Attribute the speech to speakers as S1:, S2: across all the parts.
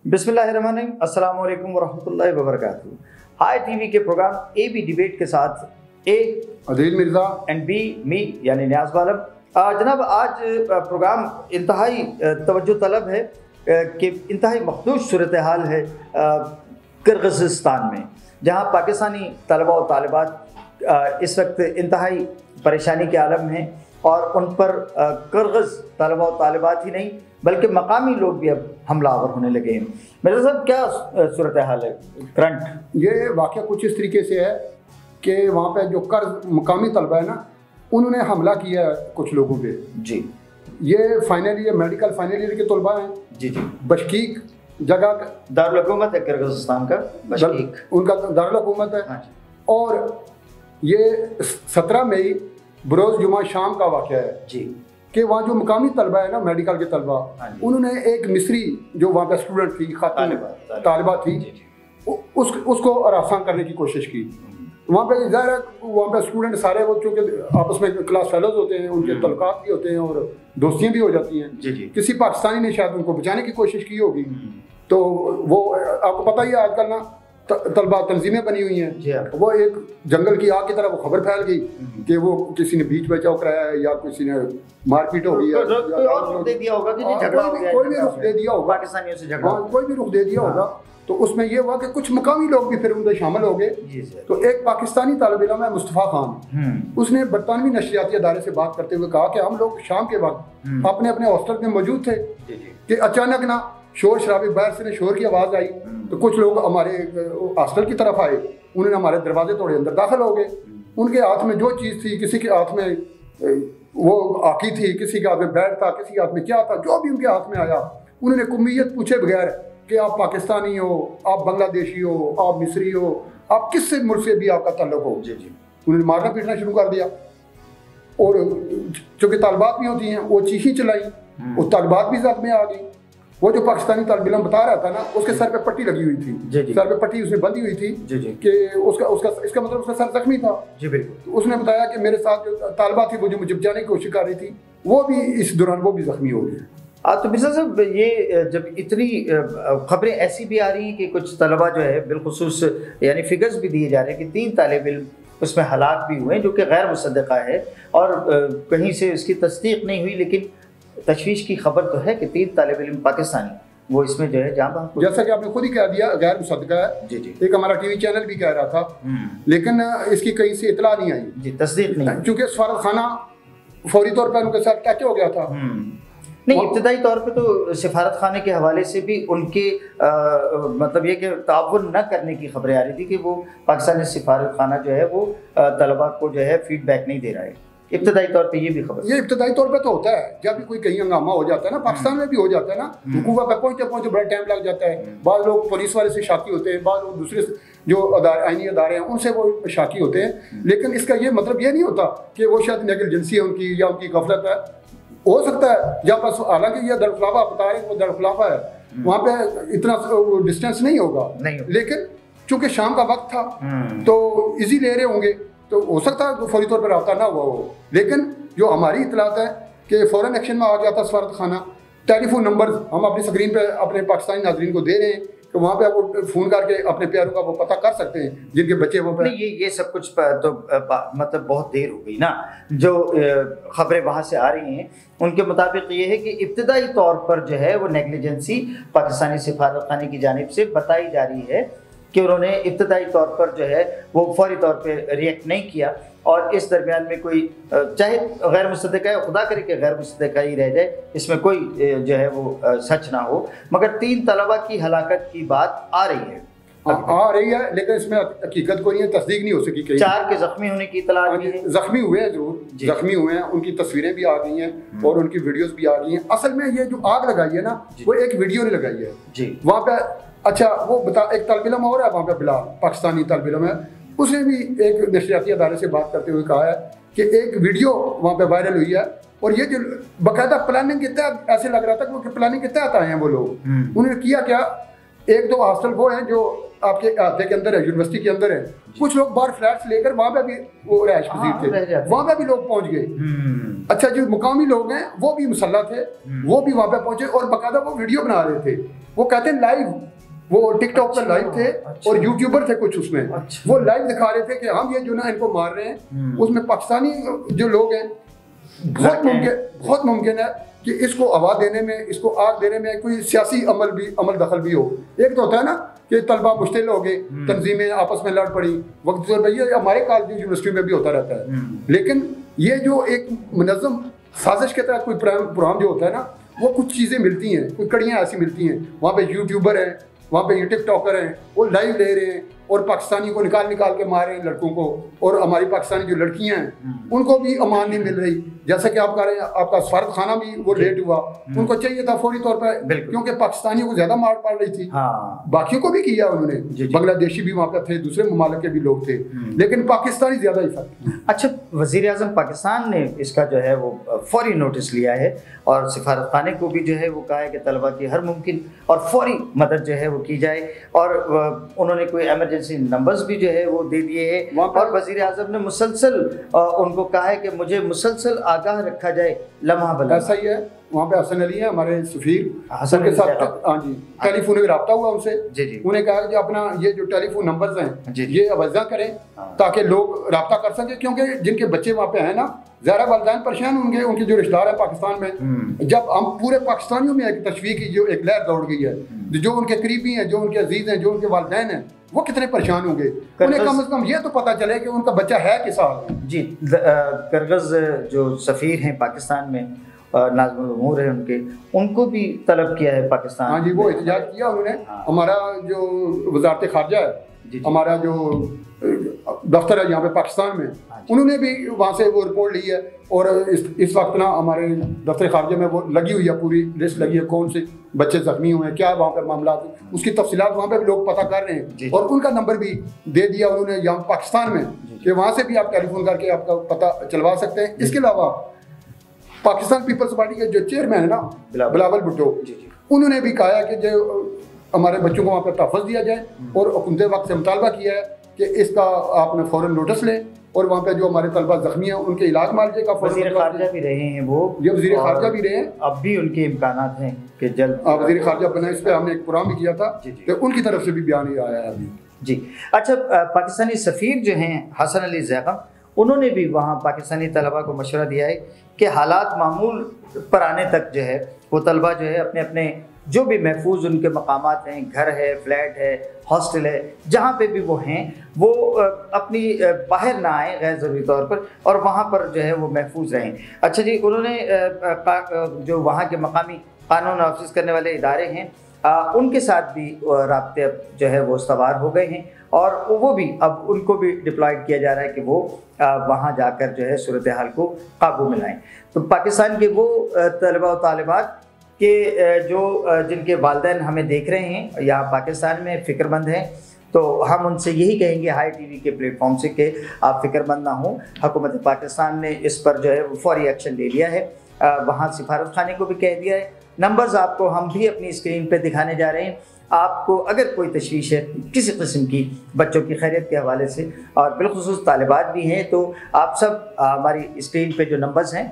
S1: बिस्मिल्लाहिर्रहमानिर्रहीम, अस्सलाम वालेकुम वरहमतुल्लाहि वबरकातुहू। हाई टीवी के प्रोग्राम ए बी डिबेट के साथ ए
S2: अदील मिर्ज़ा
S1: एंड बी मी यानी न्याज़ बालम। जनाब, आज प्रोग्राम इंतहाई तवज्जो तलब है कि इंतहाई मखदूश सूरत हाल है किर्गिज़स्तान में, जहाँ पाकिस्तानी तलबा और तालिबात इस वक्त इंतहाई परेशानी के आलम में हैं और उन पर किर्गिज़ तलबा और तालिबात ही नहीं बल्कि मकामी लोग भी अब हमलावर होने लगे हैं। मेरे साहब, क्या सूरत हाल है करंट?
S2: ये वाक़या कुछ इस तरीके से है कि वहाँ पे जो कर्ज मकामी तलबा है ना, उन्होंने हमला किया है कुछ लोगों पे।
S1: जी,
S2: ये final year medical final year के तलबा हैं।
S1: जी जी।
S2: बशकीक जगह
S1: दारुल हुकूमत है किर्गिज़स्तान का, बशकीक
S2: उनका दारुल हुकूमत है।
S1: हाँ जी।
S2: और ये 17 मई बरोज़ जुमा शाम का वाक़या है
S1: जी
S2: कि वहाँ जो मकामी तलबा है ना, मेडिकल के तलबा, उन्होंने एक मिस्री जो वहाँ पे स्टूडेंट थी, तालिबा थी, उसको हरासा करने की कोशिश की। वहाँ पे ज़ाहिर है वहाँ पे स्टूडेंट सारे वो चूँकि आपस में क्लास फेलोज होते हैं, उनके तल्कात भी होते हैं और दोस्तियाँ भी हो जाती हैं।
S1: जी जी।
S2: किसी पाकिस्तानी ने शायद उनको बचाने की कोशिश की होगी। तो वो आपको पता ही है आजकल ना तलबा तंजीमें बनी हुई हैं। वो एक जंगल की आग की तरह वो खबर फैल गई कि वो किसी ने बीच बचाव कराया है या किसी ने मारपीट हो गई है,
S1: रुख दे दिया होगा कि झगड़ा हो गया,
S2: कोई भी रुख दे दिया होगा,
S1: पाकिस्तानियों से झगड़ा,
S2: कोई भी रुख दे दिया होगा। तो उसमें ये हुआ कि कुछ मकामी लोग भी फिर उनमें शामिल हो गए। तो एक पाकिस्तानी तालिब इल्म है मुस्तफ़ा खान, उसने बरतानवी नशरियाती अदारे से बात करते हुए कहा कि हम लोग शाम के वक्त अपने अपने हॉस्टल में मौजूद थे कि अचानक ना शोर शराबे, बाहर से शोर की आवाज़ आई। तो कुछ लोग हमारे हॉस्टल की तरफ आए, उन्होंने हमारे दरवाजे तोड़े, अंदर दाखिल हो गए। उनके हाथ में जो चीज़ थी, किसी के हाथ में वो आकी थी, किसी के हाथ में बैट था, किसी के हाथ में क्या था, जो भी उनके हाथ में आया, उन्होंने कुम्मियत पूछे बगैर कि आप पाकिस्तानी हो, आप बांग्लादेशी हो, आप मिस्री हो, आप किस से मुल्क से भी आपका ताल्लुक हो, उन्होंने मारना पीटना शुरू कर दिया। और चूँकि तालिबात भी होती हैं, वो चीखें चलाई, वो तालिबात भी जख्म में आ गई। वो जो पाकिस्तानी तालिब इल्म बता रहा था ना, उसके सर पे पट्टी लगी हुई थी, सर पे पट्टी उसने बंधी हुई थी कि उसका इसका मतलब उसका सर जख्मी था। जी बिल्कुल। तो उसने बताया कि मेरे साथ जो तालिबा थी वो जो मुझे बचाने की कोशिश कर रही थी, वो भी इस दौरान वो भी जख्मी हो गई।
S1: तो मिर्ज़ा साहब, ये जब इतनी खबरें ऐसी भी आ रही हैं कि कुछ तलबा जो है बिलखुसूस यानी फिगर्स भी दिए जा रहे हैं कि 3 तालिब इल्म उसमें हलाक भी हुए हैं, जो कि गैर मुसद्दक़ा है और कहीं से इसकी तस्दीक नहीं हुई, लेकिन तशवीश की खबर तो है कि 3 तालिब इल्म पाकिस्तानी वो इसमें जो है जहाँ,
S2: जैसा कि आपने खुद ही कह दिया, गैर मुसद्दक़ा है। जी जी। एक हमारा टीवी चैनल भी कह रहा था, लेकिन इसकी कहीं से इतला नहीं आई जी, तस्दीक नहीं, क्योंकि सफारत खाना फौरी तौर पर उनके साथ टैच हो गया था।
S1: नहीं, इब्तदाई तौर पे तो सिफारत खाने के हवाले से भी उनके मतलब ये कि ताउन न करने की खबरें आ रही थी कि वो पाकिस्तानी सिफारत खाना जो है वो तलबा को जो है फीडबैक नहीं दे रहा है। इब्तदाई तौर पे ये भी खबर,
S2: ये इब्तदाई तौर पे तो होता है, जब भी कोई कहीं हंगामा हो जाता है ना, पाकिस्तान में भी हो जाता है ना, हुकूमत पे पहुंचते पहुंचते बड़ा टाइम लग जाता है। बाद लोग पुलिस वाले से शाकी होते हैं, बाद लोग दूसरे जो आईनी अदारे हैं उनसे वो शाकी होते हैं। लेकिन इसका ये मतलब ये नहीं होता कि वो शायद नेगलिजेंसी है उनकी या उनकी गफलत है। हो सकता है जहाँ पर, हालांकि ये दरखिलाफा बता रहे हैं, वो दरखिलाफा है, वहाँ पे इतना डिस्टेंस नहीं होगा, लेकिन चूंकि शाम का वक्त था तो इजी ले रहे होंगे, तो हो सकता है फौरी तौर पर रब्ता ना हुआ हो। लेकिन जो हमारी इतलात है कि फ़ौरन एक्शन में आ जाता सफारत खाना। टेलीफोन नंबर हम अपनी स्क्रीन पे अपने पाकिस्तानी नाज़रीन को दे रहे हैं कि वहाँ पे आप वो फ़ोन करके अपने प्यारों का वो पता कर सकते हैं जिनके बच्चे वो
S1: नहीं, ये सब कुछ तो मतलब बहुत देर हो गई ना। जो खबरें वहाँ से आ रही हैं उनके मुताबिक ये है कि इब्तदाई तौर पर जो है वो नेगलिजेंसी पाकिस्तानी सिफारत खाने की जानिब से बताई जा रही है कि उन्होंने इब्तदाई तौर पर जो है वो फौरी तौर पर रिएक्ट नहीं किया। और इस दरमियान में कोई चाहे गैर मुसद्दक़ा है, खुदा करे कि गैर मुसद्दक़ा ही रह जाए, इसमें कोई जो है वो सच ना हो, मगर 3 तलबा की हलाकत की बात आ रही है,
S2: लेकिन इसमें हकीकत कोई नहीं है, तस्दीक नहीं हो सकी।
S1: 4 के जख्मी होने की इतला भी है।
S2: जख्मी हुए हैं, जरूर जख्मी हुए हैं, उनकी तस्वीरें भी आ गई हैं और उनकी वीडियोस भी आ गई हैं। असल में ये जो आग लगाई है ना, वो एक वीडियो ने लगाई है जी वहाँ पे। अच्छा, वो बता, एक तालिब इल्म और है वहाँ पे, बिलाल, पाकिस्तानी तालिब इल्म है, उसने भी एक नशरियाती अदारे से बात करते हुए कहा है कि एक वीडियो वहाँ पे वायरल हुई है और ये जो बाकायदा प्लानिंग के तहत, ऐसे लग रहा था कि वो प्लानिंग के तहत आए हैं वो लोग। उन्होंने किया क्या, एक 2 हॉस्टल वो हैं जो आपके अहते के अंदर है, यूनिवर्सिटी के अंदर है, कुछ लोग बाहर फ्लैट्स लेकर वहाँ पे भी वो रहायश पजीर थे, वहाँ पे भी लोग पहुँच गए। अच्छा, जो मुकामी लोग हैं वो भी मुसल्लह थे, वो भी वहाँ पे पहुंचे और बाकायदा वो वीडियो बना रहे थे। वो कहते हैं लाइव, वो टिकटॉक पर लाइव थे और यूट्यूबर थे कुछ उसमें। वो लाइव दिखा रहे थे कि हम ये जो ना इनको मार रहे हैं। उसमें पाकिस्तानी जो लोग हैं, बहुत मुमकिन है कि इसको हवा देने में, इसको आग देने में कोई सियासी अमल दखल भी हो। एक तो होता है ना कि तलबा मुश्तिल हो गए, तंजीमें आपस में लड़ पड़ी, वक्त ये हमारे कॉलेज यूनिवर्सिटी में भी होता रहता है। लेकिन ये जो एक मुनज़्ज़म साजिश के तहत कोई प्रोग्राम जो होता है ना, वो कुछ चीज़ें मिलती हैं, कुछ कड़ियाँ ऐसी मिलती हैं। वहाँ पे यूट्यूबर हैं, वहाँ पे ये टिकटॉकर हैं, वो लाइव ले रहे हैं और पाकिस्तानी को निकाल के मार रहे हैं लड़कों को, और हमारी पाकिस्तानी जो लड़कियां हैं उनको भी अमान नहीं मिल रही। जैसा कि आप कह रहे हैं, आपका सफारत खाना भी वो लेट हुआ, उनको चाहिए था फौरी तौर पर, क्योंकि पाकिस्तानियों को ज्यादा मार पड़ रही थी। बाकियों को भी किया उन्होंने, बांग्लादेशी भी वहाँ पे थे, दूसरे ममालिक के भी लोग थे, लेकिन पाकिस्तानी ज्यादा इफेक्ट।
S1: अच्छा, वजीर आजम पाकिस्तान ने इसका जो है वो फौरी नोटिस लिया है और सिफारत खाने को भी जो है वो कहा है कि तलबा की हर मुमकिन और फौरी मदद जो है वो की जाए, और उन्होंने कोई इमरजेंसी नंबर्स भी जो है वो दे दिए हैं। और वजीर आजम ने मुसलसल उनको कहा है कि मुझे मुसलसल आगाह रखा जाए लम्हा बल।
S2: ऐसा ही है, वहाँ पे हसन अली है हमारे सफीर, हसन के साथ हाँ जी टेलीफोन में रब्ता हुआ उनसे। उन्हें कहा कि अपना ये जो टेलीफोन नंबर्स हैं ये अवज़ा करें ताकि लोग रब्ता कर सकें, क्योंकि जिनके बच्चे वहाँ पे हैं ना, ज़ाहिर वालिदैन परेशान होंगे, उनके जो रिश्तेदार हैं पाकिस्तान में। जब हम पूरे पाकिस्तानियों में एक तशवीक़ की जो एक लहर दौड़ गई है, जो उनके करीबी हैं, जो उनके अजीज़ हैं, जो उनके वालिदैन हैं, वो कितने परेशान होंगे। उन्हें कम से कम ये तो पता चले कि उनका बच्चा है किस हाल में।
S1: जी, करगज़ जो सफ़ीर हैं पाकिस्तान में, नाज़मुल उमूर है उनको भी तलब किया है पाकिस्तान।
S2: हाँ जी, वो एहतजाज किया उन्होंने। हमारा जो वज़ारत ख़ारजा है, हमारा जो दफ्तर है यहाँ पे पाकिस्तान में, उन्होंने भी वहाँ से वो रिपोर्ट ली है, और इस वक्त ना हमारे दफ्तर ख़ारजा में वो लगी हुई है, पूरी लिस्ट लगी है कौन से बच्चे जख्मी हुए हैं, क्या वहाँ पे मामला, उसकी तफसीलात वहाँ पे भी लोग पता कर रहे हैं, और उनका नंबर भी दे दिया उन्होंने यहाँ पाकिस्तान में कि वहाँ से भी आप टेलीफोन करके आपका पता चलवा सकते हैं। इसके अलावा पाकिस्तान पीपल्स पार्टी के जो चेयरमैन है ना बिलावल भुट्टो, उन्होंने भी कहा है कि जो हमारे बच्चों को वहाँ पर तहफ़्फ़ुज़ दिया जाए, और हुकूमत वक्त से मुतालबा किया है कि इसका आपने फ़ौरन नोटिस लें, और वहाँ पे जो हमारे तलबा ज़ख्मी हैं उनके इलाज मालजे का
S1: वज़ीर ख़ारजा भी रहे हैं वो,
S2: ये वज़ीर ख़ारजा भी रहे हैं,
S1: अब भी उनके इम्कानात हैं कि जल्द
S2: वज़ीर ख़ारजा बना। इस पर हमने एक प्रोग्राम भी किया था, तो उनकी तरफ से भी बयान ये आया है अभी।
S1: जी अच्छा, पाकिस्तानी सफ़ीर जो हैं हसन अली ज़ैक़म, उन्होंने भी वहाँ पाकिस्तानी तलबा को मशवरा दिया है कि हालात मामूल पर आने तक जो है वो तलबा जो है अपने अपने जो भी महफूज उनके मकामात हैं, घर है, फ्लैट है, हॉस्टल है, जहाँ पे भी वो हैं, वो अपनी बाहर ना आए गैर ज़रूरी तौर पर, और वहाँ पर जो है वो महफूज रहें। अच्छा जी, उन्होंने जो वहाँ के मकामी कानून नाफिज करने वाले इदारे हैं उनके साथ भी राब्ते अब जो है वो सवार हो गए हैं, और वो भी अब उनको भी डिप्लॉयड किया जा रहा है कि वो वहाँ जाकर जो है सूरत हाल को काबू में लाएँ। तो पाकिस्तान के वो तलबा और तालिबात के जो जिनके वालिदैन हमें देख रहे हैं यहाँ पाकिस्तान में फ़िक्रमंद हैं, तो हम उनसे यही कहेंगे हाई टीवी के प्लेटफॉर्म से कि आप फ़िक्रमंद ना हों। हुकूमत पाकिस्तान ने इस पर जो है वो फौरी एक्शन ले लिया है, वहाँ सिफारत खाने को भी कह दिया है। नंबर्स आपको हम भी अपनी स्क्रीन पे दिखाने जा रहे हैं। आपको अगर कोई तशवीश है किसी किस्म की बच्चों की खैरियत के हवाले से, और बिलखुसूस तालिबात भी हैं, तो आप सब हमारी स्क्रीन पे जो नंबर्स हैं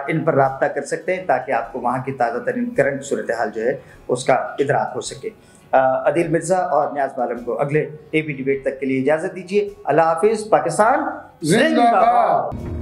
S1: इन पर रब्ता कर सकते हैं, ताकि आपको वहाँ की ताज़ा तरीन करंट सूरत हाल जो है उसका इदराक हो सके। अदील मिर्ज़ा और नियाज़ आलम को अगले AB डिबेट तक के लिए इजाज़त दीजिए। अल्लाह हाफिज़। पाकिस्तान जिंदाबाद।